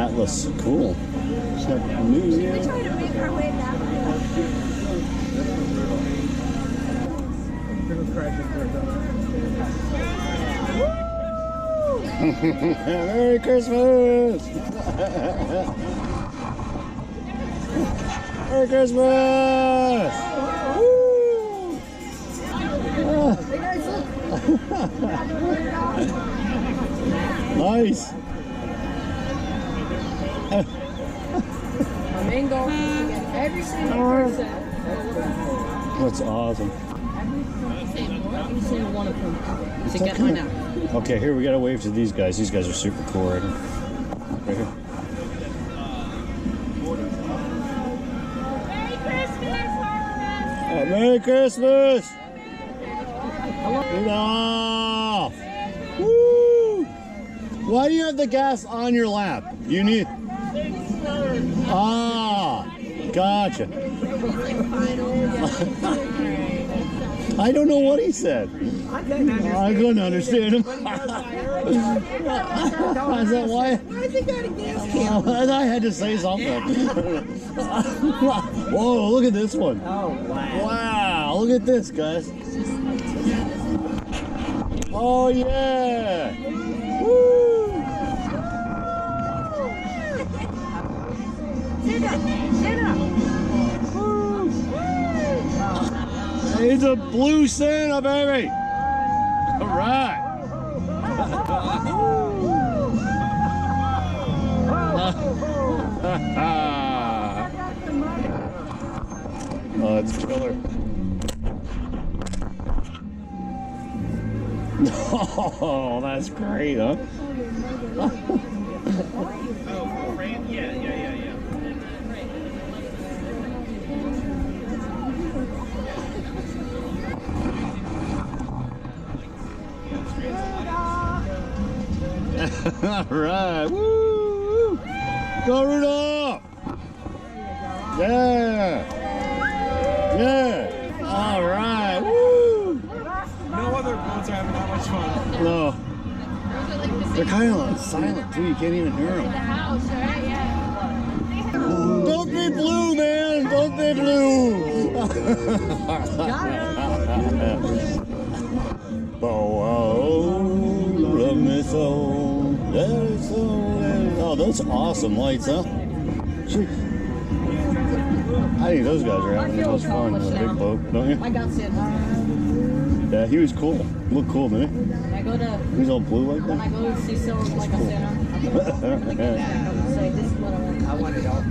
Atlas, cool. Check museum. We try to make our way that way. Merry Christmas! Merry Christmas! Woo! Nice. Our main goal is to get every single person. That's awesome. Every single one of them to get one out. Okay, here we gotta wave to these guys. These guys are super cool right here. Right here. Merry Christmas! Get off! Woo! Why do you have the gas on your lap? You need. Ah, gotcha. I don't know what he said. I couldn't understand him. I said, why? Why has he got a gas can? I had to say something. Whoa, look at this one. Oh, wow. Wow, look at this, guys. Oh, yeah. Woo. Santa! It's a blue Santa, baby. All right. Oh, it's killer. Oh, that's great, huh? All right, woo! Go Rudolph! Yeah, yeah. All right, woo! No other boats are having that much fun. No, they're kind of silent too. You can't even hear them. The house, right? Yeah. Don't be blue, man. Don't be blue. Oh, those awesome lights, huh? Jeez. I think those guys are having the most fun in the big boat, don't you? I got Santa. Yeah, he was cool. Looked cool, didn't he? When I go to He's all blue like when I that. go to see someone like a Santa, I'm gonna say this is what I want. I want it all.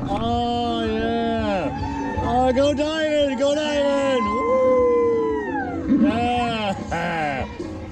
Oh yeah! Oh, go diving! Go diving! Woo! Yeah!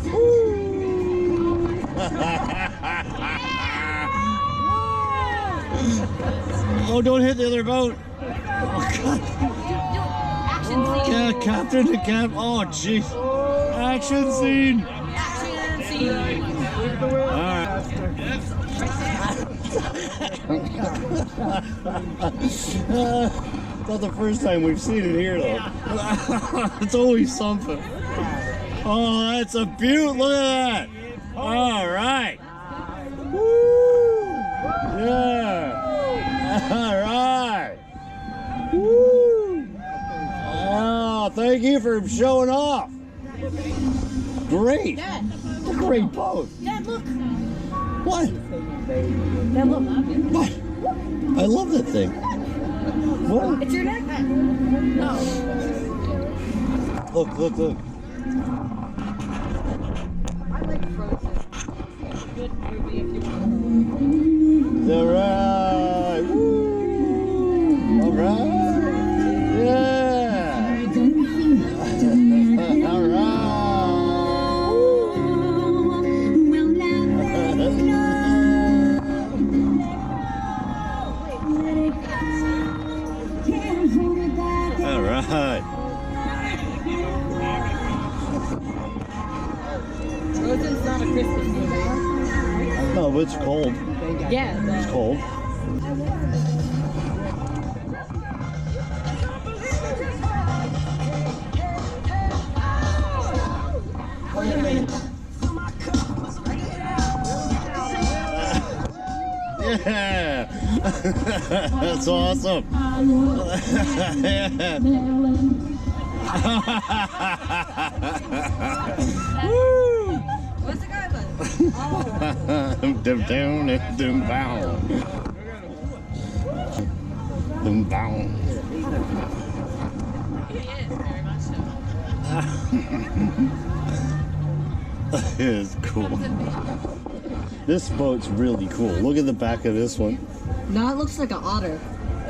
Woo! Oh, don't hit the other boat! Oh God! Action scene. Yeah, captain to cap. Oh jeez! Action scene! Action scene. All right. It's not the first time we've seen it here, though. It's always something. Oh, that's a beaut. Look at that. All right. Woo. Yeah. All right. Woo. Oh, thank you for showing off. Great. Dad, It's a great boat. Dad, look. What? Dad, look. What? I love that thing. What? It's your neck. No. Look, look, look. I like Frozen. Good movie if you want. All right. Woo. All right. Yeah. All right. All right. Frozen's not a Christmas movie. No, but it's cold. Yeah. It's cold. Yeah! That's awesome! Woo! What's the guy button? Oh. Dum down, dum bow. Dum bow. He is, very much so. It is cool. This boat's really cool. Look at the back of this one. No, it looks like an otter.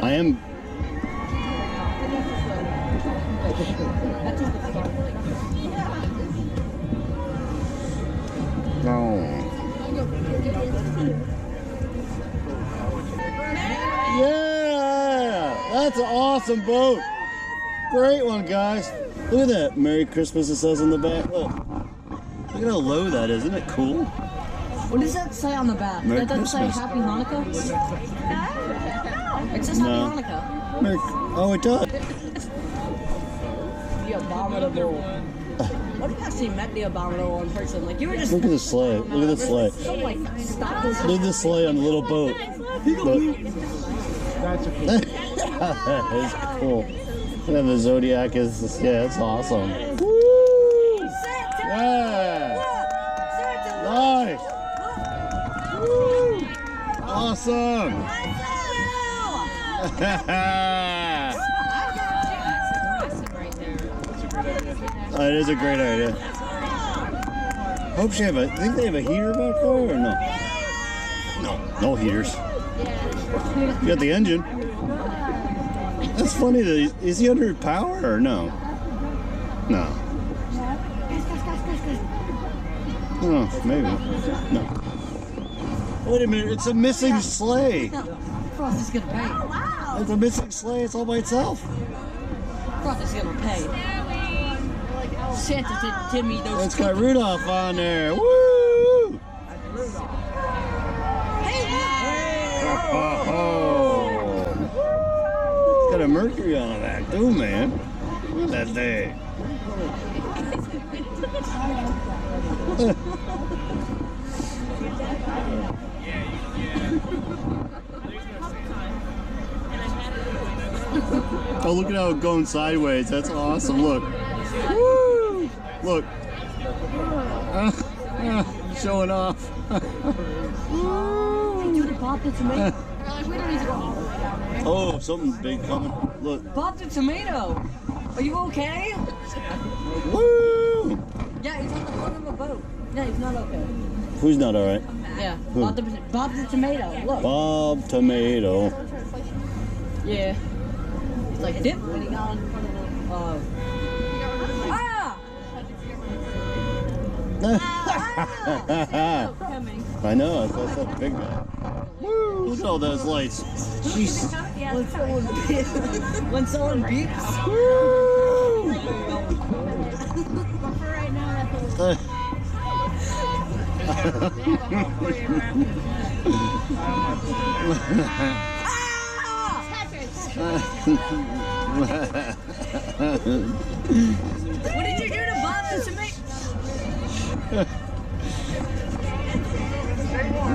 I am. Oh. Yeah! That's an awesome boat. Great one, guys. Look at that. Merry Christmas, it says on the back. Look. Look at how low that is. Isn't it cool? What does that say on the back? Merry That doesn't say Christmas. Happy Hanukkah? It says No. Happy Hanukkah. Oh, it does. The abominable. What if I actually met the abominable in person? Like, you were just. Look at the sleigh. Look at the sleigh. So, like, stop this. Look at the sleigh on the little boat. Look. That's a That is cool. And the Zodiac is, yeah, it's awesome. Woo! Yeah! Nice! Woo! Awesome! It is a great idea. Hope she have a. Think they have a heater back there or no? No heaters. You got the engine. That's funny. That is he under power or no? No. Oh, maybe. No. Wait a minute. It's a missing sleigh. Frost is gonna pay. It's a missing sleigh. It's all by itself. Frost is gonna pay. Santa didn't give me those. It's got Rudolph on there. Woo! Oh, it's got a Mercury on the back too, man. Look at that thing. Oh, look at how it's going sideways. That's awesome. Look. Woo! Look. Showing off. Bob the tomato. Oh, something big coming. Look. Bob the tomato. Are you okay? Woo! Yeah, he's on the front of a boat. Yeah, he's not okay. Who's not alright? Yeah, Who? Bob the tomato. Look. Bob Tomato. Yeah. It's like dip when he got in front of the. I know, that's a big guy. Woo! Look at all those lights. Jeez. When someone beeps. Woo! What did you do to Bob the tomato?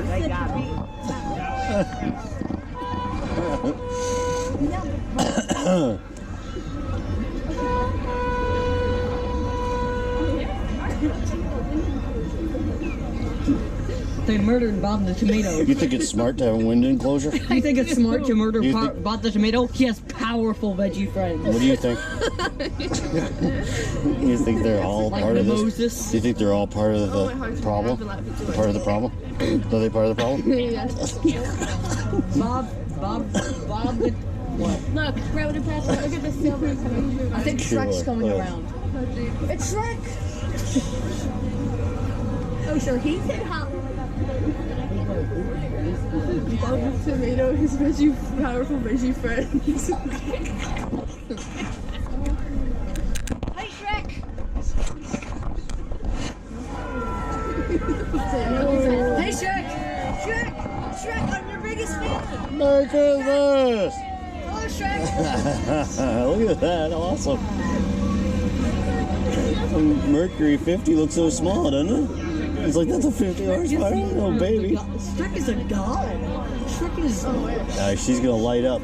They got me. They murdered Bob the tomato. You think it's smart to have a wind enclosure? You think it's smart to murder You think- Bob the tomato? He has powerful veggie friends. What do you think? You think they're all Like part the of this? Moses. Do you think they're all part of the problem? Part of the problem? Are they part of the problem? Bob the what? Look, right with the past, look at the silver. I think Shrek's Sure. coming Oh. around. It's Shrek! Oh, so he said how. Bob the tomato, his powerful veggie friends. Hey Shrek! Hey Shrek! Shrek, I'm your biggest fan! Merry Christmas! Hello Shrek! Look at that, awesome. Mercury 50 looks so small, doesn't it? It's like, that's a 50 horsepower little baby. Shrek is a god. trick is. She's gonna light up.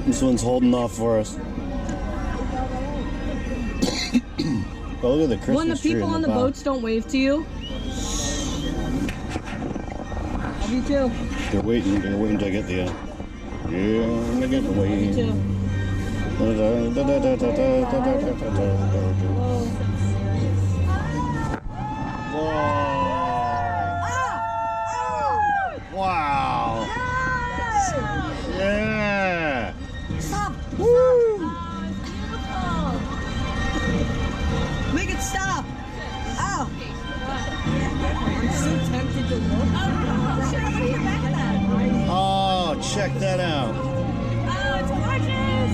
This one's holding off for us. Oh, look at the Christmas When the tree people in on the back. boats don't wave to you. Love you too. They're waiting till I get the. Yeah, I'm gonna get the Love you wave. too. Wow. Yeah. Stop! Woo. Make it stop! Ow! I'm so tempted to look. Oh, check that out. Oh, it's gorgeous!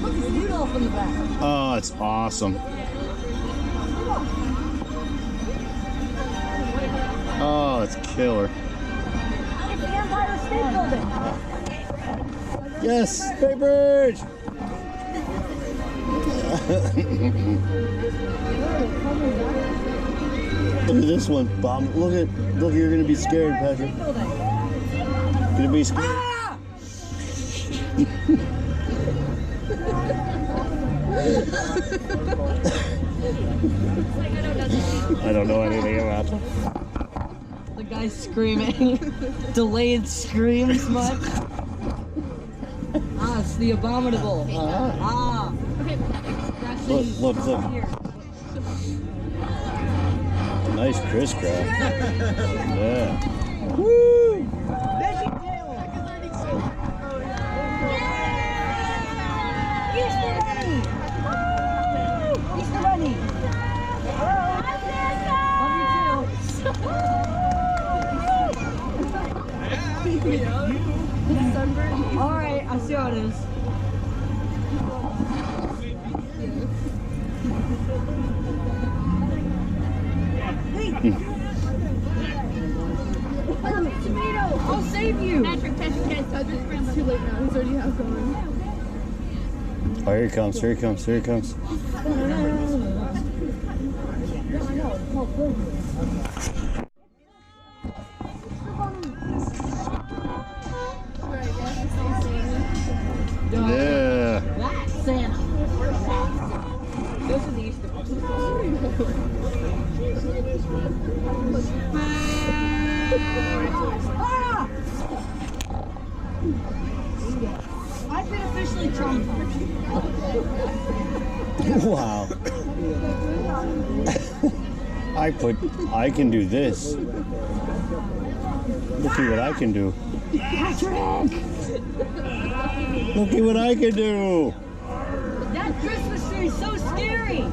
Look, it's Rudolph in the back. Oh, it's awesome. Oh, it's killer. It's the Empire State Building. Yes, Bay Bridge. Look at this one, Bob. Look, you're gonna be scared, Patrick. Gonna be scared. Ah! I don't know anything about it. The guy's screaming. Delayed screams much. Ah, it's the abominable. Ah. Look. Nice crisscross. Yeah. Woo! Easter Bunny! Easter Bunny! Alright, I see how it is. Tomato! I'll save you! Patrick, it's too late now. He's already half gone. Oh, here he comes. Yeah. That's Santa. Those are the Easter bunnies. Ah! I've been officially traumatized. Wow. I can do this. Look at what I can do. Patrick! Look at what I can do. That Christmas tree is so scary!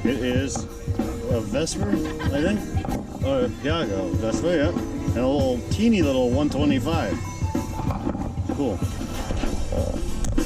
It is a Vesper, I think. Oh, yeah, a Vespa, yeah. And a little teeny little 125. Cool.